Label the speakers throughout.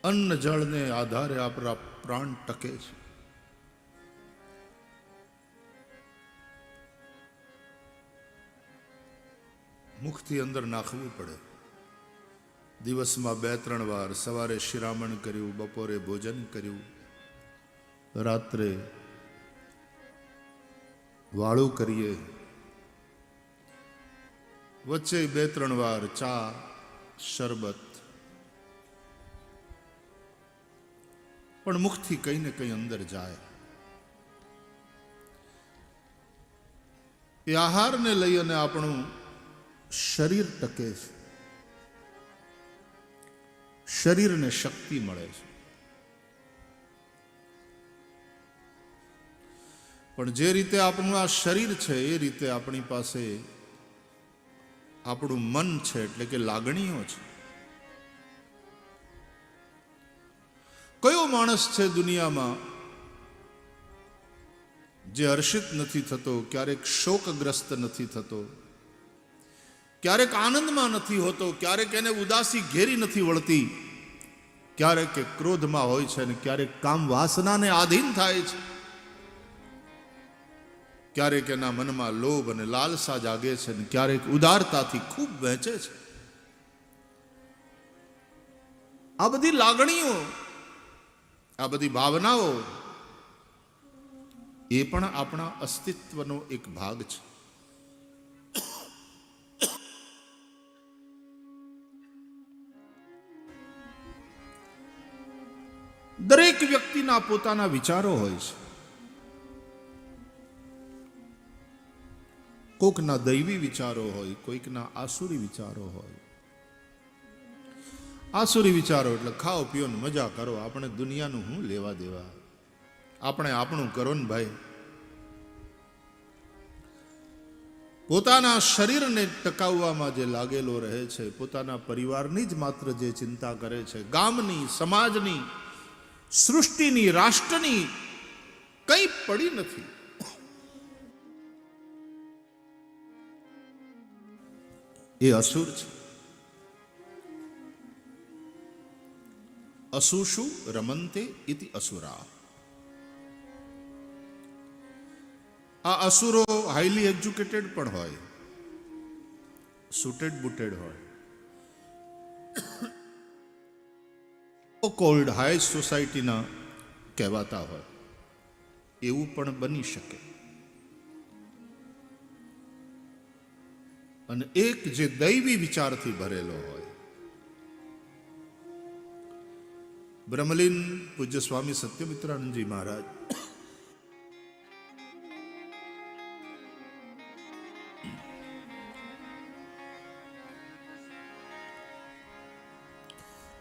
Speaker 1: અન્ન જળને આધારે આપણા પ્રાણ ટકે છે. મુખથી અંદર નાખવું પડે. દિવસમાં 2-3 વાર, સવારે શિરામણ કર્યું, બપોરે ભોજન કર્યું, રાત્રે વાળું કરીએ, વચ્ચે 2-3 વાર ચા, શરબત, પણ મુખથી કંઈ ને કંઈ અંદર જાય. એ આહારને લઈ અને આપણું શરીર ટકે છે, શરીરને શક્તિ મળે છે. પણ જે રીતે આપણું આ શરીર છે એ રીતે આપણી પાસે આપણું મન છે, એટલે કે લાગણીઓ છે. કયો માણસ છે દુનિયામાં જે હર્ષિત નથી થતો, ક્યારેક શોકગ્રસ્ત નથી થતો, ક્યારેક આનંદમાં નથી હોતો, ક્યારેક એને ઉદાસી ઘેરી નથી વળતી, ક્યારેક એ ક્રોધમાં હોય છે અને ક્યારેક કામ વાસનાને આધીન થાય છે, ક્યારેક એના મનમાં લોભ અને લાલસા જાગે છે અને ક્યારેક ઉદારતાથી ખૂબ વહેંચે છે. આ બધી લાગણીઓ, આ બધી ભાવનાઓ એ પણ આપણા અસ્તિત્વનો એક ભાગ છે. દરેક વ્યક્તિના પોતાના વિચારો હોય છે. કોઈકના દૈવી વિચારો હોય, કોઈકના આસુરી વિચારો હોય. આસુરી વિચારો એટલે ખાઓ પીઓ ને મજા કરો, આપણે દુનિયાનું શું લેવા દેવા, આપણે આપણું કરો ને ભાઈ. પોતાના શરીરને ટકાવવામાં જે લાગેલો રહે છે, પોતાના પરિવારની જ માત્ર જે ચિંતા કરે છે, ગામની, સમાજની, સૃષ્ટિની, રાષ્ટ્રની કંઈ પડી નથી. એ અસુર છે. અસુષુ રમંતે ઇતિ અસુરા. આ અસુરો હાઈલી એજ્યુકેટેડ પણ હોય, સુટેડ બુટેડ હોય, કોલ્ડ હાઈ સોસાયટીના કહેવાતા હોય, એવું પણ બની શકે. અને એક જે દૈવી વિચારથી ભરેલો હોય. બ્રહ્મલીન પૂજ્ય સ્વામી સત્યમિત્રાનંદજી મહારાજ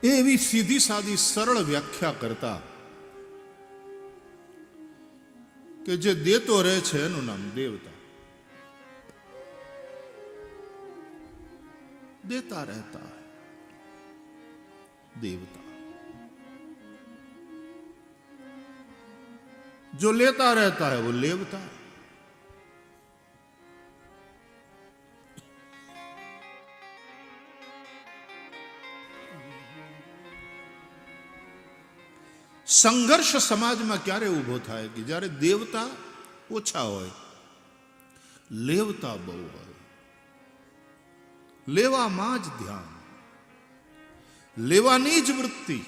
Speaker 1: એવી સીધી સાદી સરળ વ્યાખ્યા કરતા કે જે દેતો રહે છે એનું નામ દેવતા. देता रहता है देवता, जो लेता रहता है वो लेवता. સંઘર્ષ સમાજમાં ક્યારે ઊભો થાય કે જ્યારે દેવતા ઓછા હોય, લેવતા બહુ હોય. લેવામાં જ ધ્યાન, લેવાની જ વૃત્તિ.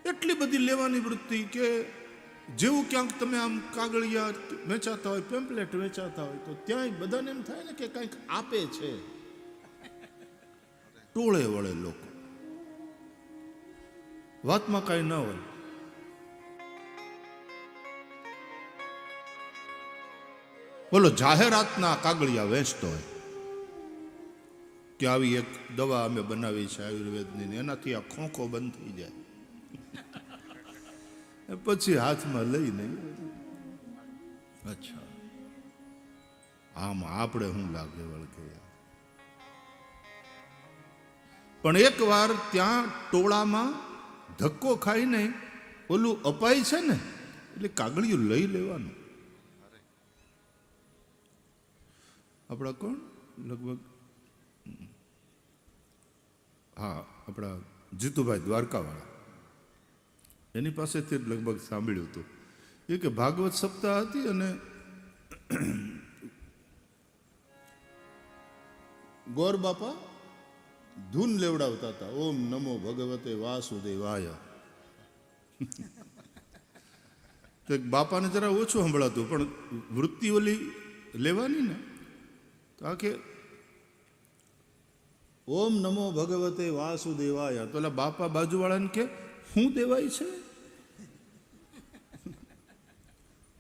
Speaker 1: એટલી બધી લેવાની વૃત્તિ કે જેવું ક્યાંક તમે આમ કાગળિયા વેચાતા હોય, પેમ્પલેટ વેચાતા હોય, તો ત્યાં બધાને એમ થાય ને કે કંઈક આપે છે. ટોળે વળે લોકો, વાતમાં કઈ ન હોય. બોલો, જાહેરાતના કાગળિયા વેચતો હોય કે આવી એક દવા અમે બનાવી છે આયુર્વેદની, એનાથી આ ખોખો બંધ થઈ જાય, પછી હાથમાં લઈને અચ્છા આમ આપણે શું લાગે વળગે. પણ એક વાર ત્યાં ટોળામાં ધક્કો ખાઈને ઓલું અપાય છે ને, એટલે કાગળિયું લઈ લેવાનું. આપણા કોણ લગભગ હા આપણા જીતુભાઈ દ્વારકાવાળા એની પાસેથી લગભગ સાંભળ્યું હતું એ કે ભાગવત સપ્તાહ હતી અને ગોર બાપા ધૂન લેવડાવતા હતા, ઓમ નમો ભગવતે વાસુદેવાય. તો બાપાને જરા ઓછું સંભળાતું, પણ વૃત્તિ ઓલી લેવાની ને તો આખે ઓમ નમો ભગવતે વાસુદેવાય. તો ઓલા બાપા બાજુવાળાને કે શું દેવાય છે?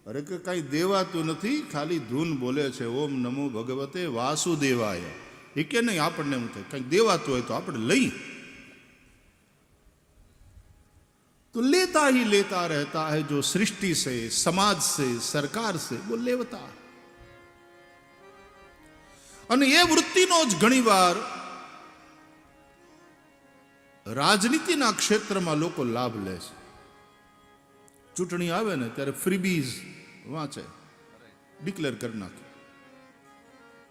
Speaker 1: અરે કે કાંઈ દેવાતું નથી, ખાલી ધૂન બોલે છે, ઓમ નમો ભગવતે વાસુદેવાય. એ કે નહીં, આપણને એમ થાય કંઈક દેવાતું હોય તો આપણે લઈ. तो लेता ही लेता रहता है जो सृष्टि से, समाज से, सरकार से, वो लेवता. અને એ વૃત્તિનો જ ઘણીવાર રાજનીતિના ક્ષેત્રમાં લોકો લાભ લે છે. ચૂંટણી આવે ને ત્યારે ફ્રીબીઝ વાંચે, ડિક્લેર કરી નાખે.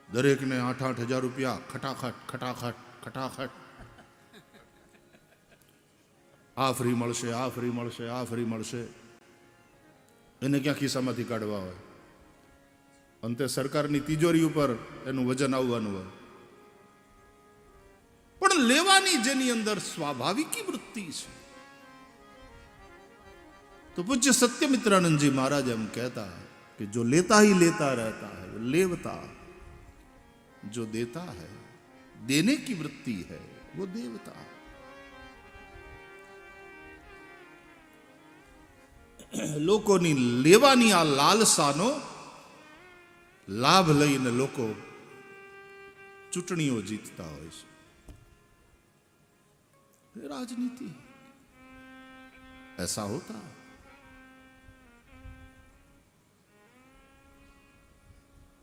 Speaker 1: દરેકને 8,000 રૂપિયા ખટાખટ ખટાખટ ખટાખટ. આ ફ્રી મળશે, આ ફ્રી મળશે, આ ફ્રી મળશે. એને ક્યાં ખિસ્સામાંથી કાઢવા હોય? અંતે સરકારની તિજોરી ઉપર એનું વજન આવવાનું હોય. પણ લેવાની જેની અંદર સ્વાભાવિકી વૃત્તિ છે. તો પૂજ્ય સત્યમિત્રાનંદજી મહારાજ એમ કહેતા कि जो लेता ही लेता रहता है वो लेवता, जो देता है, देने की वृत्ति है वो देवता. લોકોની લેવાની આ લાલસાનો લાભ લઈને લોકો ચૂંટણીઓ જીતતા હોય છે. રાજનીતિ ऐसा होता है.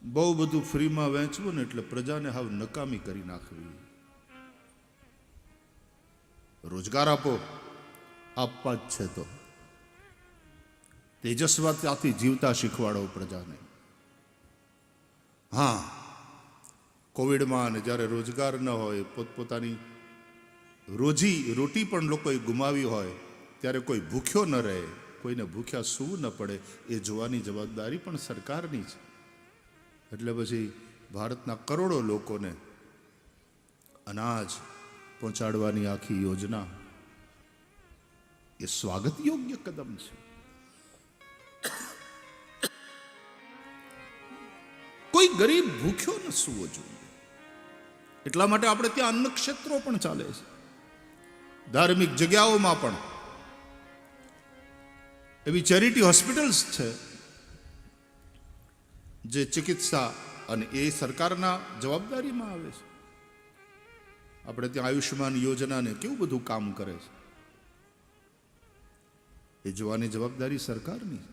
Speaker 1: બહુ બધું ફ્રીમાં વહેંચવું ને એટલે પ્રજાને હાવ નકામી કરી નાખવી. રોજગાર આપો, આપવા જ છે તો તેજસ્વતાથી જીવતા શીખવાડો પ્રજાને. હા, કોવિડમાં ને જ્યારે રોજગાર ન હોય, પોતપોતાની રોટી પણ લોકોએ ગુમાવી હોય, ત્યારે કોઈ ભૂખ્યો ન રહે, કોઈને ભૂખ્યા સૂવું ન પડે, એ જોવાની જવાબદારી પણ સરકારની છે. એટલે પછી ભારતના કરોડો લોકોને અનાજ પહોંચાડવાની આખી યોજના એ સ્વાગત યોગ્ય કદમ છે. કોઈ ગરીબ ભૂખ્યો ન સૂવો જોઈએ. એટલા માટે આપણે ત્યાં અન્ન ક્ષેત્રો પણ ચાલે છે. ધાર્મિક જગ્યાઓમાં પણ એવી ચેરિટી હોસ્પિટલ્સ છે જે ચિકિત્સા અને એ સરકારના જવાબદારીમાં આવે છે. આપણે ત્યાં આયુષ્યમાન યોજનાને કેવું બધું કામ કરે છે, એ જોવાની જવાબદારી સરકારની.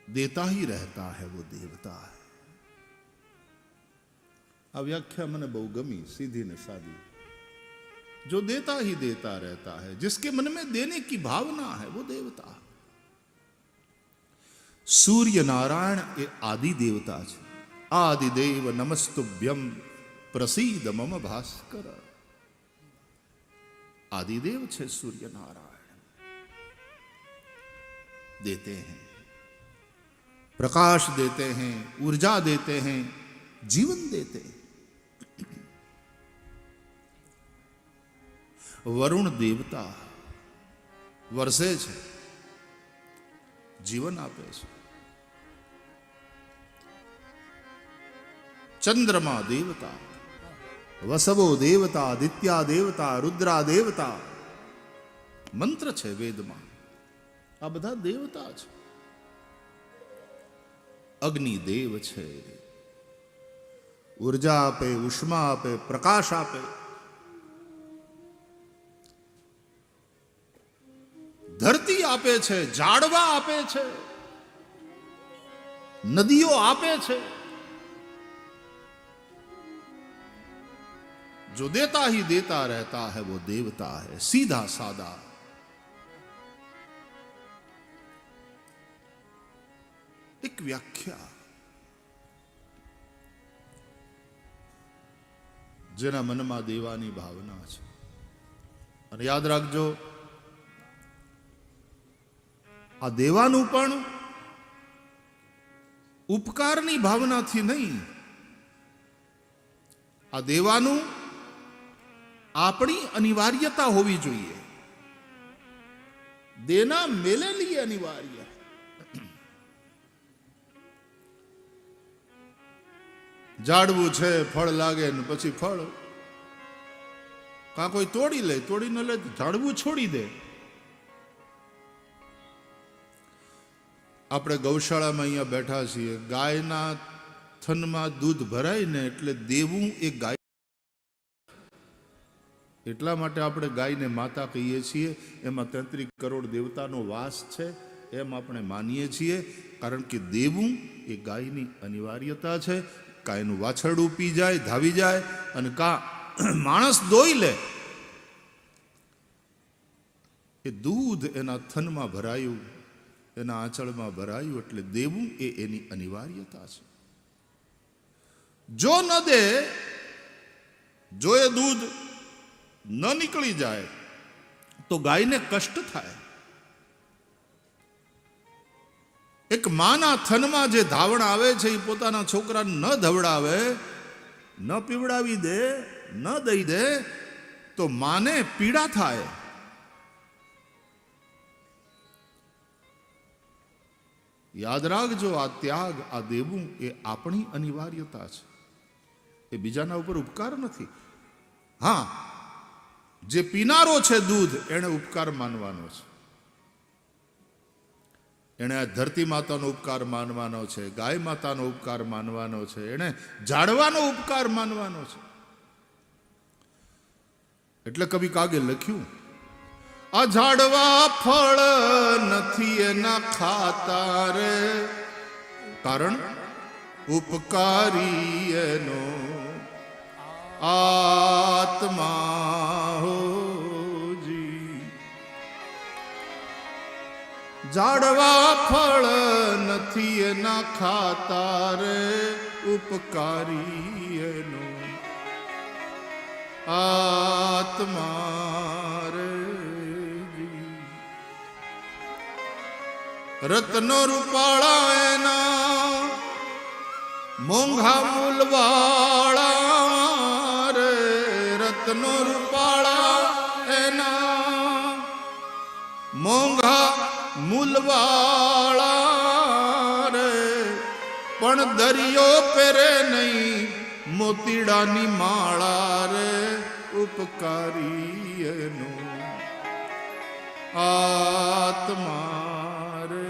Speaker 1: देता ही रहता है वो देवता है. આ વ્યાખ્યા મને બહુ ગમી, સીધી ને સાદી. जो देता ही देता रहता है, जिसके मन में देने की भावना है वो देवता. सूर्य नारायण એ આદિ દેવતા છે. આદિદેવ નમસ્તુભ્યમ પ્રસીદ મમ ભાસ્કર. आदिदेव છે सूर्य नारायण. देते हैं, प्रकाश देते हैं, ऊर्जा देते हैं, जीवन देते हैं. वरुण देवता વરસે છે, જીવન આપે છે. ચંદ્રમા દેવતા, વસવો દેવતા, આદિત્યા દેવતા, રુદ્રા દેવતા. મંત્ર છે વેદમાં. આ બધા દેવતા છે. અગ્નિ દેવ છે, ઉર્જા આપે, ઉષ્મા આપે, પ્રકાશ આપે. ધરતી આપે છે, ઝાડવા આપે છે, નદીઓ આપે છે. जो देता ही देता रहता है वो देवता है. सीधा सादा એક વ્યાખ્યા, જેના મનમાં દેવાની ભાવના છે. અને યાદ રાખજો, આ દેવાનું પણ ઉપકારની ભાવનાથી નહીં, આ દેવાનું આપણી અનિવાર્યતા હોવી જોઈએ. દેના મેલેલી અનિવાર્ય. ઝાડવું છે, ફળ લાગે ને પછી ફળ કાં કોઈ તોડી લે, તોડી ન લે, ઝાડવું છોડી દે. આપણે ગૌશાળામાં અહીંયા બેઠા છીએ, ગાયના થનમાં દૂધ ભરાય ને એટલે દેવું એ ગાય. એટલા માટે આપણે ગાયને માતા કહીએ છીએ. એમાં 33 કરોડ દેવતાનો વાસ છે એમ આપણે માનીએ છીએ, કારણ કે દેવું એ ગાયની અનિવાર્યતા છે. કાંઈનું વાછરડું પી જાય, ધાવી જાય, અને કા માણસ દોઈ લે, એ દૂધ એના થનમાં ભરાયું, એના આંચળમાં ભરાયું, એટલે દેવું એ એની અનિવાર્યતા છે. જો ન દે, જો એ દૂધ ન નીકળી જાય તો ગાયને કષ્ટ થાય. એક માના થનમાં જે ધાવણ આવે છે એ પોતાના છોકરાને ન ધવડાવે, ન પીવડાવી દે, ન દઈ દે તો માને પીડા થાય. યાદ રાખજો, આ ત્યાગ, આ દેવું એ આપણી અનિવાર્યતા છે, એ બીજાના ઉપર ઉપકાર નથી. હા, જે પીનારો છે દૂધ, એને ઉપકાર માનવાનો છે, એણે આ ધરતી માતાનો ઉપકાર માનવાનો છે, ગાય માતાનો ઉપકાર માનવાનો છે, એણે ઝાડવાનો ઉપકાર માનવાનો છે. એટલે કવિ કાગે લખ્યું, આ ઝાડવા ફળ નથી એના ખાતા રે, કારણ ઉપકારી એનો આત્મા હોજી. ઝાડવા ફળ નથી એના ખાતા રે, ઉપકારી એનો આત્મા રે. રત્નો રૂપાળા એના મોંઘા મૂલવાળા રે, રત્નો રૂપાળા એના મોંઘા મૂલવાળા રે, પણ દરિયો પહેરે નહીં મોતીડાની માળા રે, ઉપકારી એનો આત્મા રે.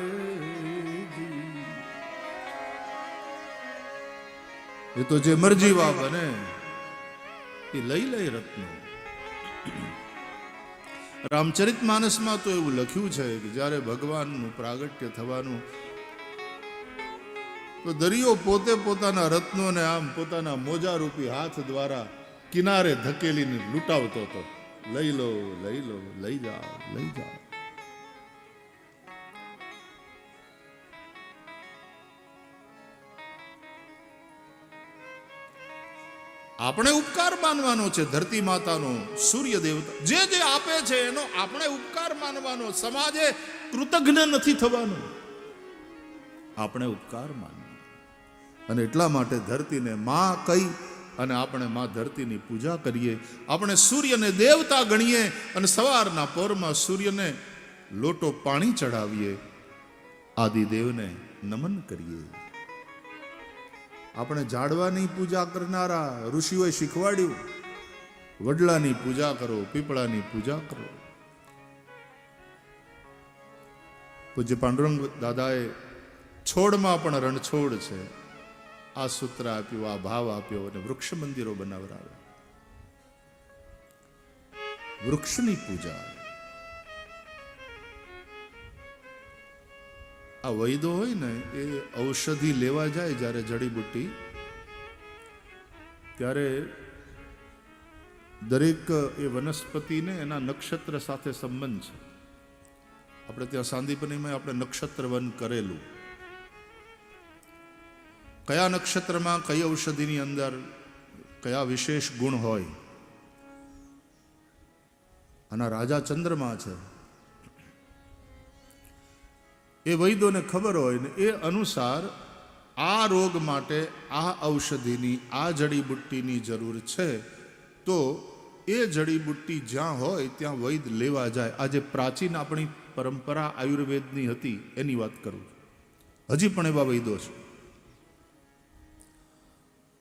Speaker 1: એ તો જે મરજીવા બને એ લઈ લે રત્નો. રામચરિત માનસમાં તો એવું લખ્યું છે કે જ્યારે ભગવાનનું પ્રાગટ્ય થવાનું, તો દરિયો પોતે પોતાના રત્નોને આમ પોતાના મોજારૂપી હાથ દ્વારા કિનારે ધકેલીને લૂંટાવતો હતો. લઈ લો, લઈ લો, લઈ જાઓ, લઈ જાઓ. આપણે ઉપકાર માનવાનો છે ધરતી માતાનો, સૂર્ય દેવતા જે જે આપે છે એનો આપણે ઉપકાર માનવાનો. સમાજે કૃતજ્ઞ નથી થવાનું, આપણે ઉપકાર માનવાનો. અને એટલા માટે ધરતીને માં કહી અને આપણે માં ધરતીની પૂજા કરીએ. આપણે સૂર્યને દેવતા ગણીએ અને સવારના પોરમાં સૂર્યને લોટો પાણી ચડાવીએ, આદિદેવને નમન કરીએ. આપણે ઝાડવાની પૂજા કરનારા ઋષિઓએ શીખવાડ્યું, વડલાની પૂજા કરો, પીપળાની પૂજા કરો. પૂજ્ય પાંડુરંગ દાદાએ છોડમાં પણ રણછોડ છે આ સૂત્ર આપ્યું, આ ભાવ આપ્યો અને વૃક્ષ મંદિરો બનાવરાવ્યા. વૃક્ષની પૂજા. આ વૈદો હોય ને એ ઔષધિ લેવા જાય જ્યારે જડીબુટ્ટી, ત્યારે દરેક એ વનસ્પતિને એના નક્ષત્ર સાથે સંબંધ છે. આપણે ત્યાં સાંદીપનીમાં આપણે નક્ષત્ર વન કરેલું, કયા નક્ષત્રમાં કઈ ઔષધિની અંદર કયા વિશેષ ગુણ હોય. આના રાજા ચંદ્રમા છે. એ વૈદોને ખબર હોય ને એ અનુસાર આ રોગ માટે આ ઔષધિની આ જડીબુટ્ટીની જરૂર છે, તો એ જડીબુટ્ટી જ્યાં હોય ત્યાં વૈદ લેવા જાય. આજે પ્રાચીન આપણી પરંપરા આયુર્વેદની હતી એની વાત કરું. હજી પણ એવા વૈદો છે.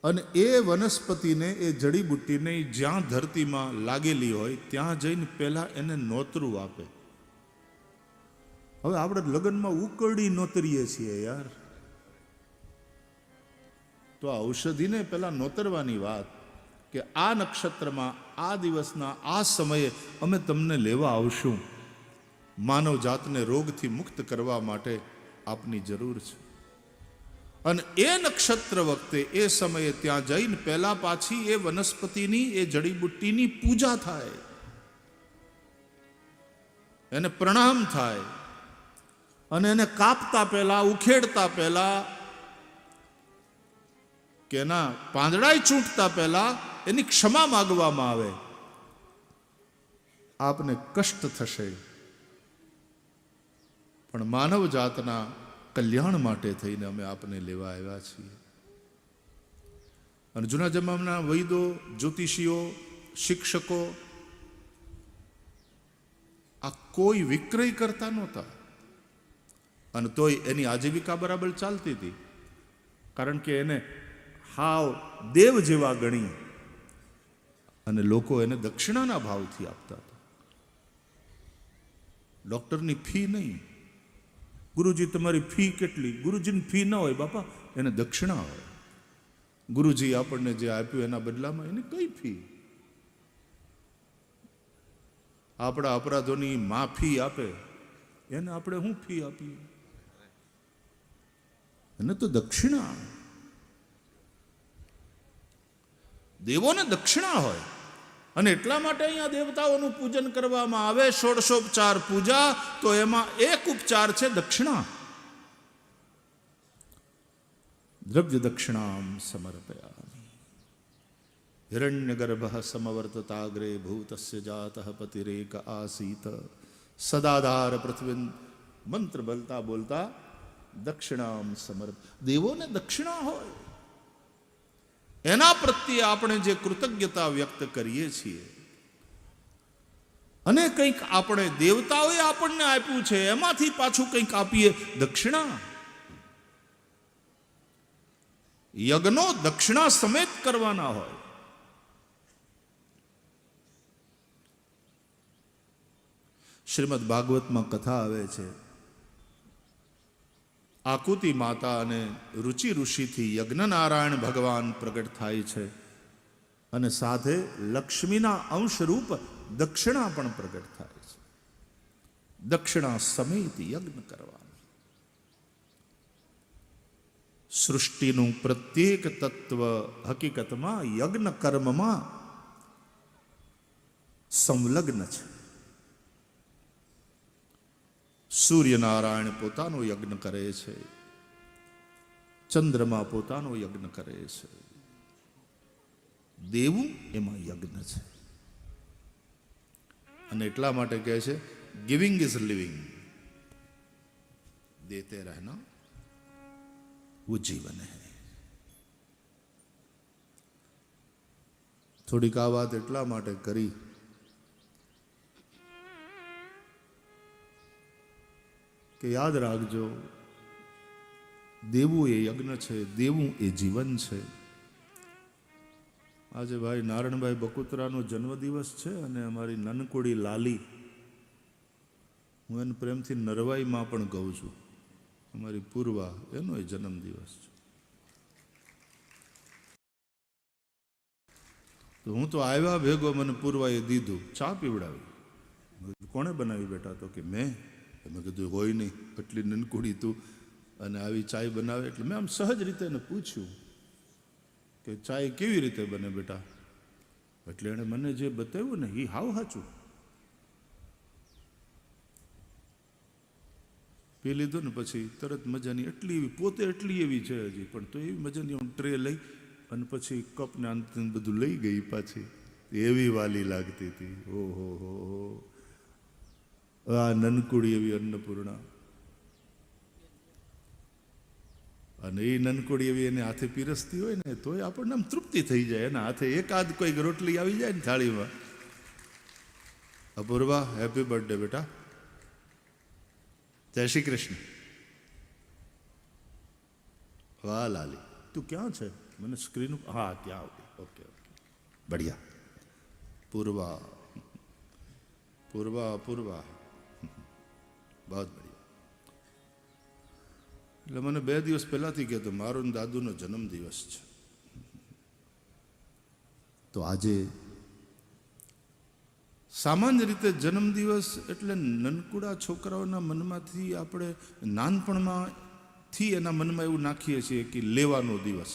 Speaker 1: અને એ વનસ્પતિને એ જડીબુટ્ટીને જ્યાં ધરતીમાં લાગેલી હોય ત્યાં જઈને પહેલા એને નોતરું આપે. હવે આપણે લગ્નમાં ઉકરડી નોતરીએ છીએ યાર, તો આ ઔષધિને પહેલા નોતરવાની વાત કે આ નક્ષત્રમાં આ દિવસના આ સમયે અમે તમને લેવા આવશું. માનવ જાતને રોગથી મુક્ત કરવા માટે આપની જરૂર છે. અને એ નક્ષત્ર વખતે એ સમયે ત્યાં જઈને પહેલા પાછી એ વનસ્પતિની એ જડીબુટ્ટીની પૂજા થાય, એને પ્રણામ થાય, અને એને કાપતા પહેલા ઉખેડતા પહેલા કે એના પાંદડાય ચૂંટતા પહેલા એની ક્ષમા માગવામાં આવે. આપને કષ્ટ થશે, પણ માનવ જાતના કલ્યાણ માટે થઈને અમે આપને લેવા આવ્યા છીએ. અને જૂના જમાનાના વૈદો, જ્યોતિષીઓ, શિક્ષકો આ કોઈ વિક્રય કરતા નહોતા, અને તોય એની આજીવિકા બરાબર ચાલતી હતી. કારણ કે એને હાવ દેવ જેવા ગણી અને લોકો એને દક્ષિણાના ભાવથી આપતા હતા. ડોક્ટરની ફી નહીં. ગુરુજી તમારી ફી કેટલી? ગુરુજીની ફી ના હોય બાપા, એને દક્ષિણા હોય. ગુરુજી આપણને જે આપ્યું એના બદલામાં એની કઈ ફી? આપણા અપરાધોની માફી આપે એને આપણે શું ફી આપીએ? એને તો દક્ષિણા. દેવોને દક્ષિણા હોય, અને એટલા માટે અહીંયા દેવતાઓનું પૂજન કરવામાં આવે. ષોડશોપચાર પૂજા, તો એમાં એક ઉપચાર છે દક્ષિણા. દ્રવ્ય દક્ષિણામ સમર્પયામિ. હિરણ્યગર્ભ સમવર્તતાગ્રે ભૂતસ્ય જાતઃ પતિરેક આસીત સદાધાર પૃથ્વી. મંત્ર બોલતા બોલતા દક્ષિણામ સમર્પ. દેવોને દક્ષિણા હોય, એના પ્રત્યે આપણે જે કૃતજ્ઞતા વ્યક્ત કરીએ છીએ, અને કંઈક આપણે દેવતાઓએ આપણને આપ્યું છે એમાંથી પાછું કંઈક આપીએ, દક્ષિણા. યજ્ઞો દક્ષિણા સમેત કરવાના હોય. શ્રીમદ ભાગવતમાં કથા આવે છે, આકુતિ માતા અને રુચિ ઋષિથી યજ્ઞનારાયણ ભગવાન પ્રગટ થાય છે, અને સાથે લક્ષ્મીના અંશરૂપ દક્ષિણા પણ પ્રગટ થાય છે. દક્ષિણા સમેત યજ્ઞ કરવાનું. સૃષ્ટિનું પ્રત્યેક તત્વ હકીકતમાં યજ્ઞ કર્મમાં સંલગ્ન છે. સૂર્યનારાયણ પોતાનો યજ્ઞ કરે છે, ચંદ્રમા પોતાનો યજ્ઞ કરે છે, દેવું એમાં યજ્ઞ છે. અને એટલા માટે કહે છે ગિવિંગ ઇઝ લિવિંગ, દેતે રહેના वो जीवन है. થોડીક આ વાત એટલા માટે કરી કે યાદ રાખજો, દેવું એ યજ્ઞ છે, દેવું એ જીવન છે. આજે ભાઈ નારણભાઈ બકુતરાનો જન્મદિવસ છે, અને અમારી નનકુડી લાલી, હું એને પ્રેમથી નરવાઈમાં પણ કહું છું, અમારી પૂર્વા, એનો એ જન્મદિવસ છે. તો હું તો આવ્યા ભેગો મને પૂર્વાએ દીધું, ચા પીવડાવી. કોણે બનાવી બેટા? તો કે મેં કીધું હોય નહીં, એટલી નનકુડી તું અને આવી ચાય બનાવે. એટલે મેં આમ સહજ રીતે એને પૂછ્યું કે ચાય કેવી રીતે બને બેટા? એટલે એણે મને જે બતાવ્યું ને એ હાવ સાચું. પી લીધું ને પછી તરત મજાની એટલી એવી પોતે એટલી એવી છે હજી, પણ તો એવી મજાની ટ્રે લઈ અને પછી કપને અંત બધું લઈ ગઈ પાછી. એવી વાલી લાગતી હતી. ઓહો હો હો, આ નનકુડી એવી અન્નપૂર્ણા. અને એ નનકુડી એવી એને હાથે પીરસતી હોય ને તોય આપણને આમ તૃપ્તિ થઈ જાય. એના હાથે એકાદ કોઈ રોટલી આવી જાય ને થાળીમાં. અપૂર્વા, હેપી બર્થડે બેટા. જય શ્રી કૃષ્ણ. વાહ લાલી, તું ક્યાં છે? મને સ્ક્રીન, હા ત્યાં આવતી. Okay okay, બઢિયા. પૂર્વા, પૂર્વા, પૂર્વા, બહુ બઢિયા. એટલે મને 2 દિવસ પહેલાથી કહેતો મારો ને દાદુનો જન્મદિવસ છે. તો આજે સામાન્ય રીતે જન્મદિવસ એટલે નનકુડા છોકરાઓના મનમાંથી આપણે નાનપણમાંથી એના મનમાં એવું નાખીએ છીએ કે લેવાનો દિવસ.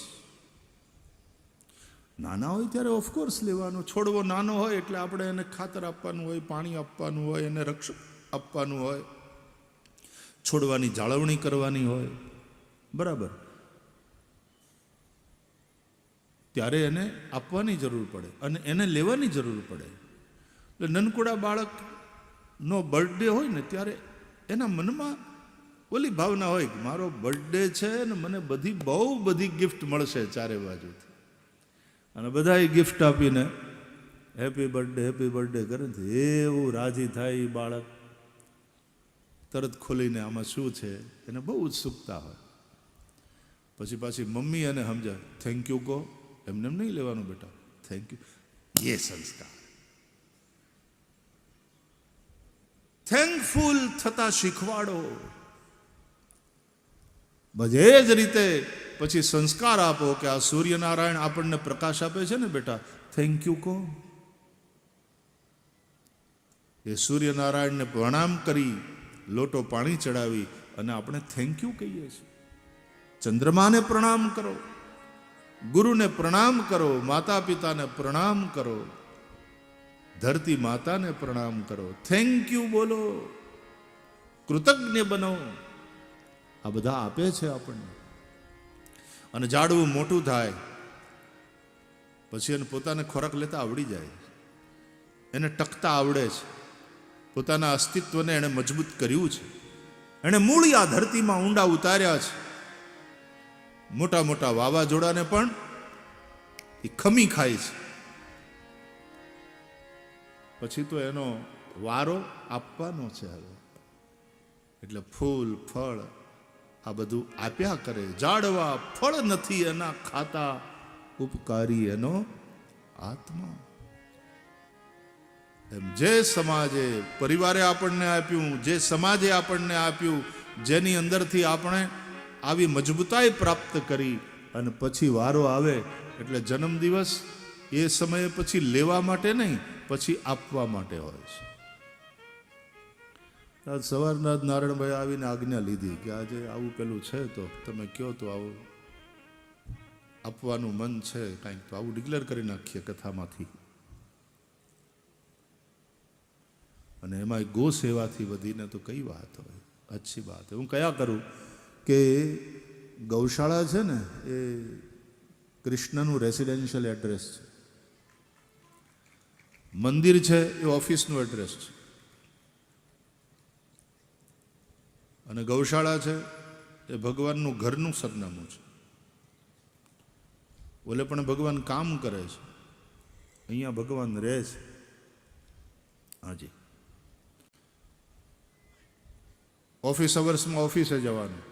Speaker 1: નાના હોય ત્યારે ઓફકોર્સ લેવાનો. છોડવો નાનો હોય એટલે આપણે એને ખાતર આપવાનું હોય, પાણી આપવાનું હોય, એને રક્ષણ આપવાનું હોય, છોડવાની જાળવણી કરવાની હોય, બરાબર. ત્યારે એને આપવાની જરૂર પડે અને એને લેવાની જરૂર પડે. એટલે નનકુડા બાળકનો બર્થડે હોય ને ત્યારે એના મનમાં ઓલી ભાવના હોય કે મારો બર્થડે છે ને મને બહુ બધી ગિફ્ટ મળશે ચારે બાજુથી. અને બધાએ ગિફ્ટ આપીને હેપી બર્થડે કરે ને એવું રાજી થાય એ બાળક. તરત ખોલીને આમાં શું છે એને બહુ ઉત્સુકતા હોય. પછી પાછી મમ્મી એને સમજાય, થેન્ક યુ કહો. એમને એમ નહીં લેવાનું બેટા, થેન્ક યુ. એ સંસ્કાર. થેન્કફુલ થતા શીખવાડો. બસ એ જ રીતે પછી સંસ્કાર આપો કે આ સૂર્યનારાયણ આપણને પ્રકાશ આપે છે ને બેટા, થેન્ક યુ કહો. એ સૂર્યનારાયણને પ્રણામ કરી લોટો પાણી ચડાવી અને આપણે થેન્ક યુ કહીએ છીએ. ચંદ્રમાને પ્રણામ કરો, ગુરુને પ્રણામ કરો, માતા પિતાને પ્રણામ કરો, ધરતી માતાને પ્રણામ કરો, થેન્ક યુ બોલો, કૃતજ્ઞ બનો. આ બધા આપે છે આપણને. અને જાડવું મોટું થાય પછી એને પોતાને ખોરાક લેતા આવડી જાય, એને ટકતા આવડે છે, પોતાના અસ્તિત્વને એણે મજબૂત કર્યું છે, એણે મૂળ આ ધરતીમાં ઊંડા ઉતાર્યા છે. મોટા મોટા વાવાઝોડાને પણ એ ખમી ખાય છે. પછી તો એનો વારો આપવાનો છે હવે. એટલે ફૂલ ફળ આ બધું આપ્યા કરે. ઝાડવા ફળ નથી એના ખાતા, ઉપકારી એનો આત્મા. એમ જે સમાજે પરિવારે આપણને આપ્યું, જે સમાજે આપણને આપ્યું, જેની અંદરથી આપણે આવી મજબૂતાઈ પ્રાપ્ત કરી અને પછી વારો આવે એટલે જન્મદિવસ એ સમયે પછી લેવા માટે નહીં, પછી આપવા માટે હોય છે. આજ સવારના જ નારાયણભાઈ આવીને આજ્ઞા લીધી કે આજે આવું પેલું છે તો તમે કહો તો આવું આપવાનું મન છે કાંઈક, તો આવું ડિક્લેર કરી નાખીએ કથામાંથી. અને એમાં ગો સેવાથી વધીને તો કઈ વાત હોય, અચ્છી વાત. હું કયા કરું કે ગૌશાળા છે ને એ કૃષ્ણનું રેસિડેન્શિયલ એડ્રેસ છે, મંદિર છે એ ઓફિસનું એડ્રેસ છે, અને ગૌશાળા છે એ ભગવાનનું ઘરનું સરનામું છે. ઓલે પણ ભગવાન કામ કરે છે, અહીંયા ભગવાન રહે છે. હાજી, ઓફિસ અવર્સમાં ઓફિસે જવાનું,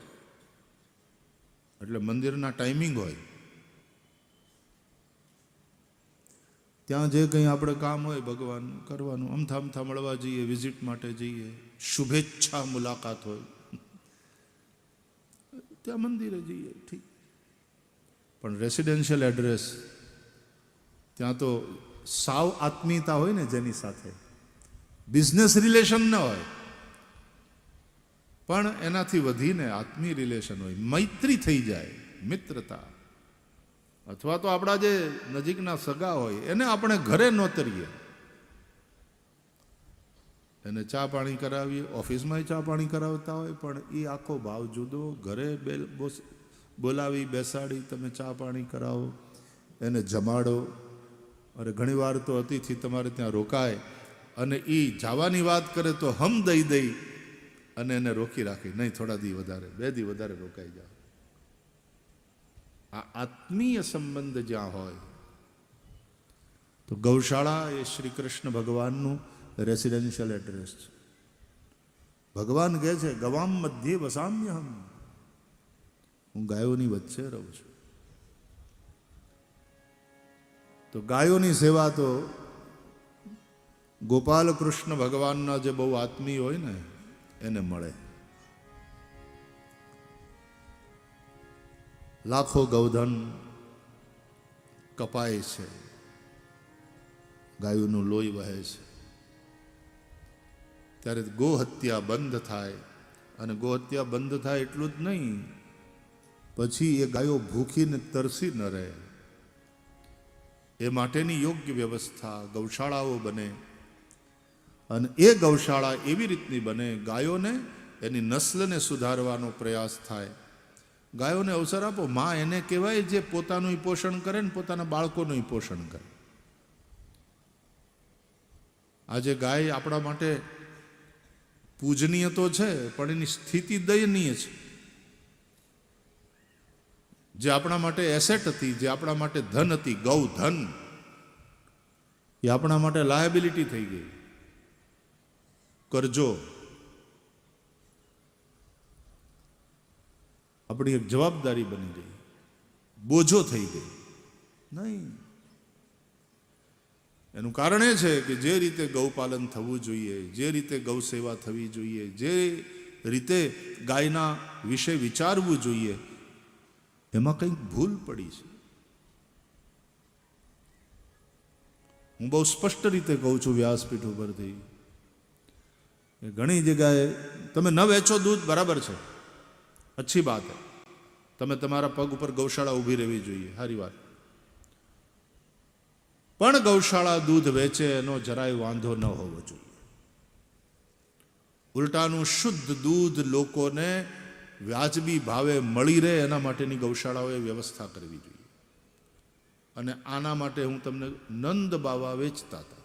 Speaker 1: એટલે મંદિરના ટાઈમિંગ હોય. ત્યાં જે કંઈ આપણે કામ હોય ભગવાન કરવાનું, અમથા અમથા મળવા જઈએ, વિઝિટ માટે જઈએ, શુભેચ્છા મુલાકાત હોય ત્યાં મંદિરે જઈએ, ઠીક. પણ રેસિડેન્શિયલ એડ્રેસ ત્યાં તો સાવ આત્મીયતા હોય ને જેની સાથે, બિઝનેસ રિલેશન ન હોય પણ એનાથી વધીને આત્મીય રિલેશન હોય, મૈત્રી થઈ જાય, મિત્રતા. અથવા તો આપણા જે નજીકના સગા હોય એને આપણે ઘરે નોતરીએ, એને ચા પાણી કરાવીએ, ઓફિસમાં ચા પાણી કરાવતા હોય, પણ એ આખો ભાવ જુદો. ઘરે બોલાવી બેસાડી તમે ચા પાણી કરાવો, એને જમાડો. અરે ઘણીવાર તો અતિથિ તમારે ત્યાં રોકાય અને એ જવાની વાત કરે તો હમ દઈ અને એને રોકી રાખી, નહીં થોડા દી વધારે, 2 દી વધારે રોકાઈ જાઓ. આ આત્મીય સંબંધ જ્યાં હોય તો ગૌશાળા એ શ્રી કૃષ્ણ ભગવાનનું રેસિડેન્શિયલ એડ્રેસ છે. ભગવાન કહે છે ગવામ મધ્યે વસામ્યહમ, હું ગાયોની વચ્ચે રહું છું. તો ગાયોની સેવા તો ગોપાલ કૃષ્ણ ભગવાનના જે બહુ આત્મીય હોય ને એને મળે. લાખો ગૌધન કપાય છે, ગાયોનું લોહી વહે છે, ત્યારે ગો હત્યા બંધ થાય. અને ગો હત્યા બંધ થાય એટલું જ નહીં, પછી એ ગાયો ભૂખીને તરસી ન રહે એ માટેની યોગ્ય વ્યવસ્થા ગૌશાળાઓ બને. અને એ ગૌશાળા એવી રીતની બને, ગાયોને એની નસ્લને સુધારવાનો પ્રયાસ થાય. ગાયોને અવસર આપો. માં એને કહેવાય જે પોતાનું પોષણ કરે ને પોતાના બાળકોનું પોષણ કરે. આજે ગાય આપણા માટે પૂજનીય તો છે, પણ એની સ્થિતિ દયનીય છે. જે આપણા માટે એસેટ હતી, જે આપણા માટે ધન હતી, ગૌધન, એ આપણા માટે લાયબિલિટી થઈ ગઈ, કરજો. આપણી એક જવાબદારી બની ગઈ, બોજો થઈ ગઈ. નહીં, એનું કારણ એ છે કે જે રીતે ગૌપાલન થવું જોઈએ, જે રીતે ગૌ સેવા થવી જોઈએ, જે રીતે ગાયના વિશે વિચારવું જોઈએ, એમાં કંઈક ભૂલ પડી છે. હું બહુ સ્પષ્ટ રીતે કહું છું વ્યાસપીઠ ઉપરથી, ઘણી જગ્યાએ તમે ન વેચો દૂધ, બરાબર છે, અચ્છી બાત હે, તમે તમારા પગ ઉપર ગૌશાળા ઊભી રહેવી જોઈએ, સારી વાત. પણ ગૌશાળા દૂધ વેચે એનો જરાય વાંધો ન હોવો જોઈએ. ઉલટાનું શુદ્ધ દૂધ લોકોને વ્યાજબી ભાવે મળી રહે એના માટેની ગૌશાળાઓએ વ્યવસ્થા કરવી જોઈએ. અને આના માટે હું તમને નંદ બાવા વેચતા હતા.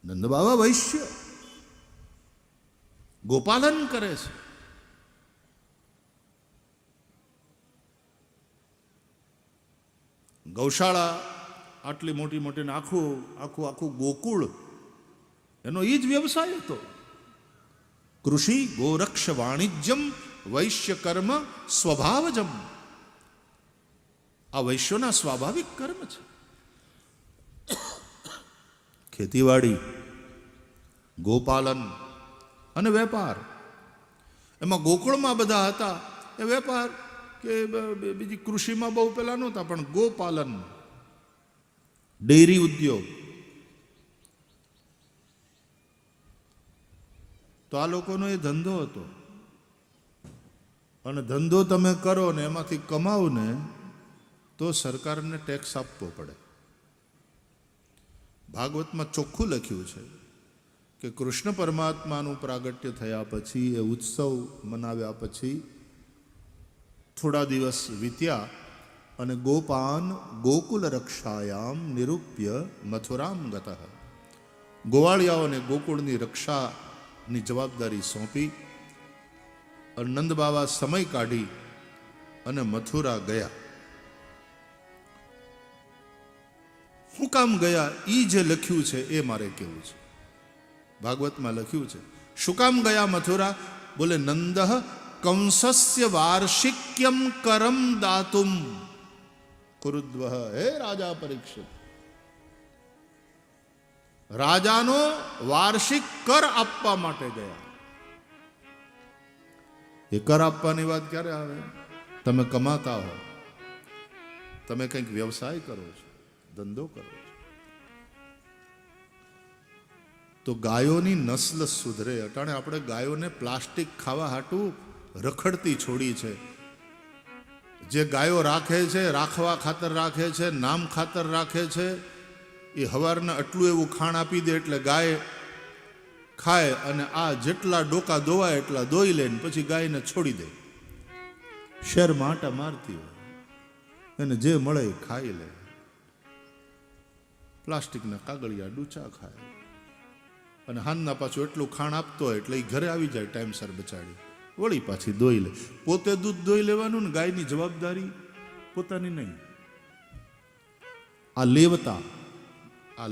Speaker 1: નંદ બાવા વૈશ્ય, ગોપાલન કરે છે. ગૌશાળા આટલી મોટી મોટી આખું ગોકુળ એનો એ જ વ્યવસાય હતો. કૃષિ ગોરક્ષ વાણિજ્યમ વૈશ્ય કર્મ સ્વભાવજમ. આ વૈશ્યોના સ્વાભાવિક કર્મ છે. ખેતીવાડી, ગોપાલન અને વેપાર. એમાં ગોકુળમાં બધા હતા એ વેપાર કે બીજી કૃષિમાં બહુ પેલા નહોતા, પણ ગોપાલન, ડેરી ઉદ્યોગ. તો આ લોકોનો એ ધંધો હતો. અને ધંધો તમે કરો ને એમાંથી કમાવો ને તો સરકારને ટેક્સ આપવો પડે. ભાગવતમાં ચોખ્ખું લખ્યું છે કે કૃષ્ણ પરમાત્માનું પ્રાગટ્ય થયા પછી, એ ઉત્સવ મનાવ્યા પછી થોડા દિવસ વીત્યા અને ગોપાન ગોકુલ રક્ષાયામ નિરૂપ્ય મથુરામ ગતઃ. ગોવાળિયાઓને ગોકુળની રક્ષાની જવાબદારી સોંપી નંદ બાવા સમય કાઢી અને મથુરા ગયા. શું કામ ગયા એ જે લખ્યું છે એ મારે કહેવું છે. ભાગવતમાં લખ્યું છે શું કામ ગયા મથુરા? બોલે નંદ કંસસ્ય વાર્ષિક્યમ કરમ દાતુમ કુરુદ્વ. હે રાજા પરીક્ષિત, રાજાનો વાર્ષિક કર આપવા માટે ગયા. એ કર આપવાની વાત ક્યારે આવે? તમે કમાતા હો, તમે કંઈક વ્યવસાય કરો છો, ધંધો કરો છો, તો ગાયોની નસ્લ સુધરે. અટાણે આપણે ગાયોને પ્લાસ્ટિક ખાવા હાટું રખડતી છોડી છે. જે ગાયો રાખે છે, રાખવા ખાતર રાખે છે, નામ ખાતર રાખે છે, એ હવારના આટલું એવું ખાણ આપી દે એટલે ગાય ખાય, અને આ જેટલા ડોકા દોવાય એટલા દોઈ લે ને પછી ગાયને છોડી દે. શહેરમાં આટા મારતી હોય, એને જે મળે એ ખાઈ લે. પ્લાસ્ટિકના કાગળિયા ડૂચા ખાય, અને હાનના પાછું એટલું ખાણ આપતો હોય એટલે એ ઘરે આવી જાય ટાઈમસર બચાડી, વળી પાછી દોઈ લે. પોતે દૂધ દોઈ લેવાનું ને ગાયની જવાબદારી પોતાની નહીં. આ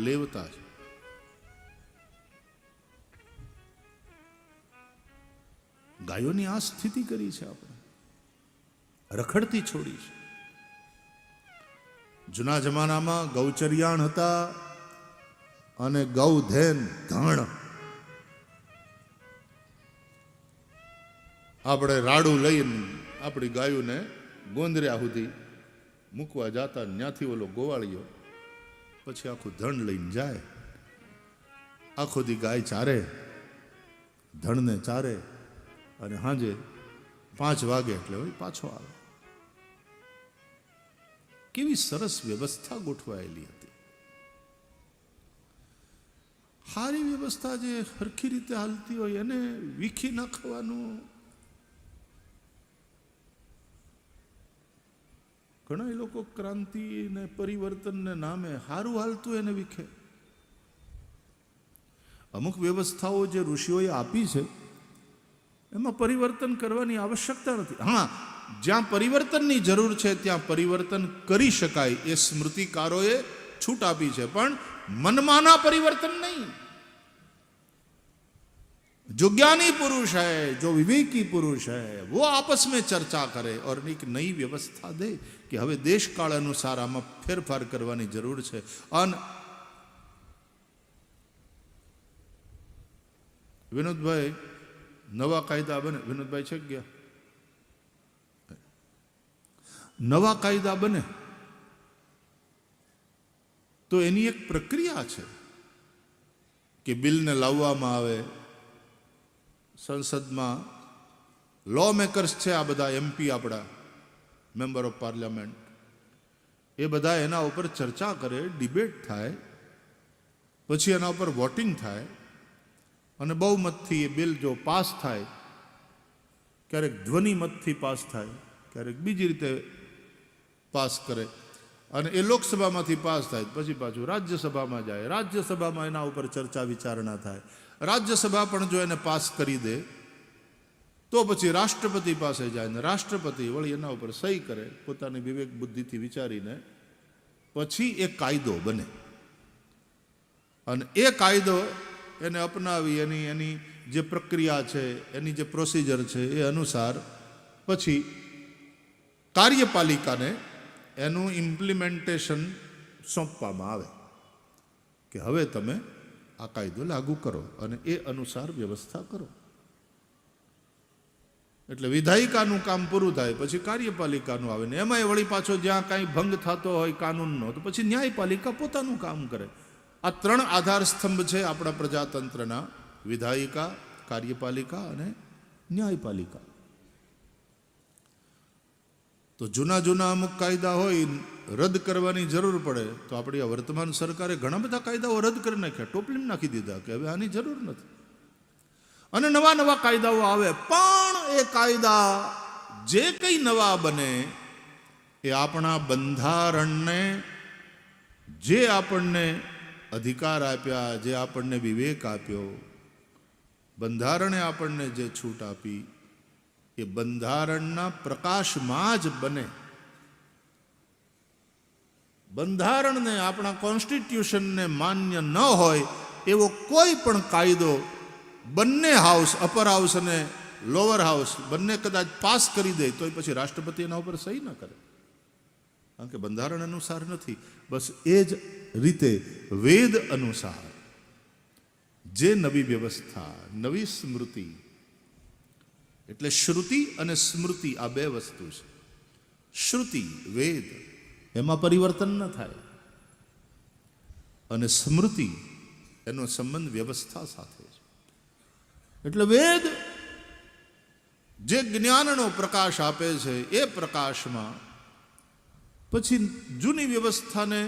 Speaker 1: લેવતા છે. ગાયોની આ સ્થિતિ કરી છે આપણે, રખડતી છોડી છે. જૂના જમાનામાં ગૌચરિયાણ હતા અને ગૌધેન ધણ. આપણે રાડું લઈને આપણી ગાયોને ગોંદર્યા સુધી મૂકવા જતા, ત્યાંથી ઓલો ગોવાળીઓ પછી આખું ધણ લઈને જાય. આખો દી ગાય ચારે, ધણને ચારે, અને સાંજે 5 વાગે એટલે પાછો આવે. કેવી સરસ વ્યવસ્થા ગોઠવાયેલી હતી. સારી વ્યવસ્થા જે સરખી રીતે હાલતી હોય એને વીખી નાખવાનું. ઘણા લોકો ક્રાંતિ ને પરિવર્તનને નામે સારું હાલતું એને વીખે. અમુક વ્યવસ્થાઓ જે ઋષિઓએ આપી છે એમાં પરિવર્તન કરવાની આવશ્યકતા નથી. હા, જ્યાં પરિવર્તનની જરૂર છે ત્યાં પરિવર્તન કરી શકાય, એ સ્મૃતિકારોએ છૂટ આપી છે, પણ મનમાના પરિવર્તન નહીં. जो ज्ञानी पुरुष है, जो विवेकी पुरुष है, वो आपस में चर्चा करे और एक नई व्यवस्था दे कि હવે દેશકાળ અનુસાર આમાં ફેરફાર કરવાની જરૂર છે. અને વિનોદભાઈ, નવા કાયદા બને, વિનોદભાઈ છે ગયા, નવા કાયદા બને તો એની એક પ્રક્રિયા છે કે બિલને લાવવામાં આવે, સંસદમાં લો મેકર્સ છે, આ બધા એમપી, આપણા મેમ્બર ઓફ પાર્લામેન્ટ, એ બધા એના ઉપર ચર્ચા કરે, ડિબેટ થાય, પછી એના ઉપર વોટિંગ થાય, અને બહુમતથી એ બિલ જો પાસ થાય, ક્યારેક ધ્વનિમતથી પાસ થાય, ક્યારેક બીજી રીતે પાસ કરે, અને એ લોકસભામાંથી પાસ થાય, પછી પાછું રાજ્યસભામાં જાય, રાજ્યસભામાં એના ઉપર ચર્ચા વિચારણા થાય, રાજ્યસભા પણ જો એને પાસ કરી દે તો પછી રાષ્ટ્રપતિ પાસે જાય, ને રાષ્ટ્રપતિ વળી એના ઉપર સહી કરે પોતાની વિવેક બુદ્ધિથી વિચારીને, પછી એ કાયદો બને. અને એ કાયદો એને અપનાવી એની જે પ્રક્રિયા છે, એની જે પ્રોસિજર છે એ અનુસાર પછી કાર્યપાલિકાને એનું ઇમ્પ્લિમેન્ટેશન સોંપવામાં આવે કે હવે તમે આ કાયદો લાગુ કરો અને એ અનુસાર વ્યવસ્થા કરો. એટલે વિધાયિકાનું કામ પૂરું થાય પછી કાર્યપાલિકાનું આવે, ને એમાંય વળી પાછો જ્યાં કાંઈ ભંગ થતો હોય કાનૂનનો તો પછી ન્યાયપાલિકા પોતાનું કામ કરે. આ 3 આધાર સ્તંભ છે આપણા પ્રજાતંત્રના: વિધાયિકા, કાર્યપાલિકા અને ન્યાયપાલિકા. તો જૂના અમુક કાયદા હોય રદ કરવાની જરૂર પડે તો આપણી આ વર્તમાન સરકારે ઘણા બધા કાયદાઓ રદ કરી નાખ્યા, ટોપલીમાં નાખી દીધા કે હવે આની જરૂર નથી, અને નવા કાયદાઓ આવે. પણ એ કાયદા જે કંઈ નવા બને એ આપણા બંધારણને, જે આપણને અધિકાર આપ્યા, જે આપણને વિવેક આપ્યો, બંધારણે આપણને જે છૂટ આપી, એ બંધારણના પ્રકાશમાં જ બને. બંધારણને, આપણા કોન્સ્ટિટ્યુશનને માન્ય ન હોય એવો કોઈ પણ કાયદો બંને હાઉસ, અપર હાઉસ અને લોઅર હાઉસ બંને કદાચ પાસ કરી દે તો પછી રાષ્ટ્રપતિ એના ઉપર સહી ન કરે, કારણ કે બંધારણ અનુસાર નથી. બસ એ જ રીતે વેદ અનુસાર જે નવી વ્યવસ્થા, નવી સ્મૃતિ, એટલે શ્રુતિ અને સ્મૃતિ આ 2 વસ્તુ છે. શ્રુતિ, વેદ, એમાં પરિવર્તન ન થાય, અને સ્મૃતિ, એનો સંબંધ વ્યવસ્થા સાથે છે. એટલે વેદ જે જ્ઞાનનો પ્રકાશ આપે છે એ પ્રકાશમાં પછી જૂની વ્યવસ્થાને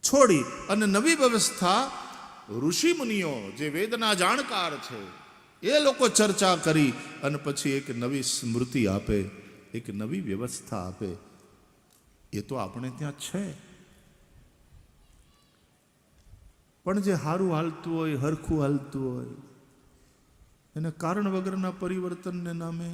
Speaker 1: છોડી અને નવી વ્યવસ્થા ઋષિ મુનિઓ જે વેદના જાણકાર છે એ લોકો ચર્ચા કરી અને પછી એક નવી સ્મૃતિ આપે, એક નવી વ્યવસ્થા આપે. એ તો આપણે ત્યાં છે, પણ જે સારું હાલતું હોય, હરખું હાલતું હોય, એને કારણ વગરના પરિવર્તનને નામે